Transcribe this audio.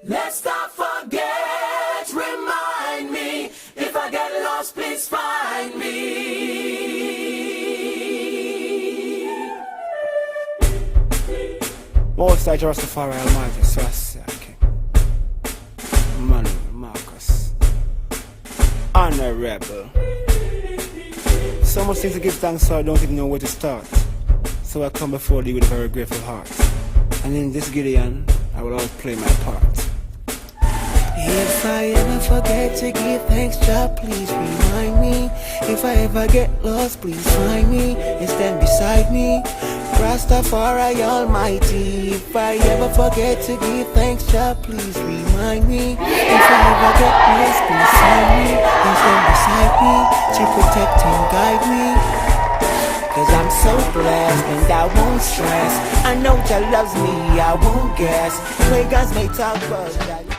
Let's not forget, remind me. If I get lost, please find me. Most I Rastafari Almighty, so I say, okay. Manu, Marcus, Honorable. So much things to give thanks for, I don't even know where to start. So I come before thee with a very grateful heart. And in this Gideon, I will always play my part. If I ever forget to give thanks, Jah, please remind me. If I ever get lost, please find me and stand beside me. Rastafari Almighty. If I ever forget to give thanks, Jah, please remind me. If I ever get lost, please find me and stand beside me to protect and guide me. Cause I'm so blessed and I won't stress. I know Jah loves me, I won't guess. Pagans may talk, but